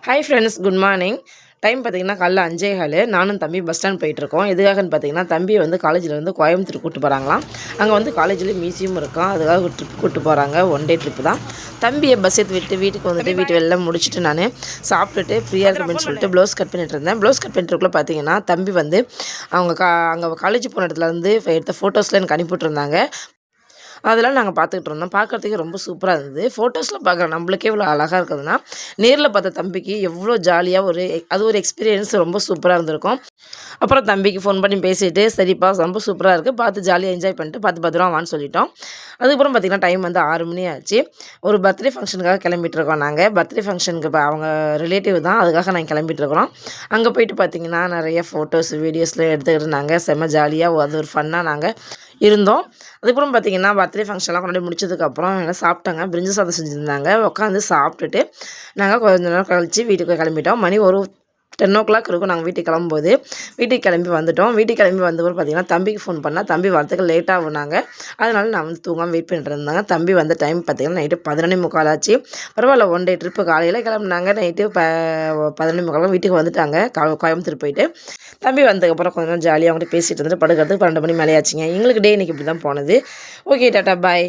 Hi friends, good morning. Time பார்த்தீங்கன்னா காலைல 5:15. நானும் தம்பி பஸ் ஸ்டாண்ட் போயிட்டுருக்கோம். எதுக்காகன்னு பார்த்தீங்கன்னா, தம்பியை வந்து காலேஜில் கோயம்புத்தூர் கூப்பிட்டு போகிறாங்களாம். அங்கே காலேஜ்லேயே மியூசியம் இருக்கும். அதுக்காக ஒரு ட்ரிப் கூப்பிட்டு போகிறாங்க. ஒன் டே ட்ரிப்பு தான். தம்பியை பஸ் ஏற்றி விட்டு வீட்டுக்கு வந்துட்டு வீட்டு வெளில முடிச்சுட்டு நான் சாப்பிட்டுட்டு ஃப்ரீயாக இருக்கு அப்படின்னு சொல்லிட்டு ப்ளவுஸ் கட் பண்ணிட்டு இருந்தேன். ப்ளவுஸ் கட் பண்ணிட்டுருக்குள்ள பார்த்தீங்கன்னா, தம்பி அவங்க அங்கே காலேஜ் போன இடத்துல எடுத்த ஃபோட்டோஸில் எனக்கு அனுப்பிவிட்ருந்தாங்க. அதெல்லாம் நாங்கள் பார்த்துக்கிட்டு இருந்தோம். பார்க்குறதுக்கே ரொம்ப சூப்பராக இருந்தது. ஃபோட்டோஸில் பார்க்குற நம்மளுக்கே இவ்வளோ அழகாக இருக்குதுன்னா, நேரில் பார்த்த தம்பிக்கு எவ்வளோ ஜாலியாக அது ஒரு எக்ஸ்பீரியன்ஸ் ரொம்ப சூப்பராக இருந்திருக்கும். அப்புறம் தம்பிக்கு ஃபோன் பண்ணி பேசிட்டு, சரிப்பா ரொம்ப சூப்பராக இருக்குது, பார்த்து ஜாலியாக என்ஜாய் பண்ணிட்டு பார்த்து பத்திரமா வான்னு சொல்லிட்டோம். அதுக்கப்புறம் பார்த்திங்கன்னா டைம் 6 மணி ஆச்சு. ஒரு பர்த்டே ஃபங்க்ஷனுக்காக கிளம்பிட்டுருக்கோம் நாங்கள். பர்த்டே ஃபங்க்ஷனுக்கு அவங்க ரிலேட்டிவ் தான், அதுக்காக நாங்கள் கிளம்பிட்டுருக்குறோம். அங்கே போயிட்டு பார்த்திங்கன்னா நிறைய ஃபோட்டோஸ் வீடியோஸ்லாம் எடுத்துக்கிட்டு நாங்கள் செம்ம ஜாலியாக அது ஒரு ஃபன்னாக நாங்கள் இருந்தோம். அதுக்கப்புறம் பார்த்திங்கன்னா பர்த்டே ஃபங்க்ஷன்லாம் கொண்டாடி முடிச்சதுக்கப்புறம் எல்லாம் சாப்பிட்டாங்க. பிரிஞ்சு சாதம் செஞ்சுருந்தாங்க. உட்காந்து சாப்பிட்டுட்டு நாங்கள் கொஞ்ச நேரம் கழித்து வீட்டுக்கு கிளம்பிட்டோம். மணி ஒரு 10 இருக்கும் நாங்கள் வீட்டுக்கு கிளம்பும்போது. வீட்டுக்கு கிளம்பி வந்துட்டோம். வீட்டுக்கு கிளம்பி வந்தபோது பார்த்திங்கன்னா தம்பிக்கு ஃபோன் பண்ணால் தம்பி வரத்துக்கு லேட்டாகுனாங்க. அதனால நான் தூங்காமல் வெயிட் பண்ணிட்டு இருந்தாங்க. தம்பி வந்த டைம் பார்த்திங்கன்னா நைட்டு 11:45 ஆச்சு. பரவாயில்ல, ஒன் டே ட்ரிப்பு காலையில் கிளம்புனாங்க. நைட்டு 11:45 வீட்டுக்கு வந்துட்டாங்க. கோயம்புத்தூர் போயிட்டு தம்பி வந்ததுக்கப்புறம் கொஞ்சம் நேரம் ஜாலியாக அவங்கள்ட்ட பேசிகிட்டு இருந்துட்டு படுக்கிறதுக்கு 12 மணி மேலே ஆச்சுங்க. எங்களுக்கு டே இன்றைக்கி இப்படி தான் போனது. ஓகே, டாட்டா, பாய்.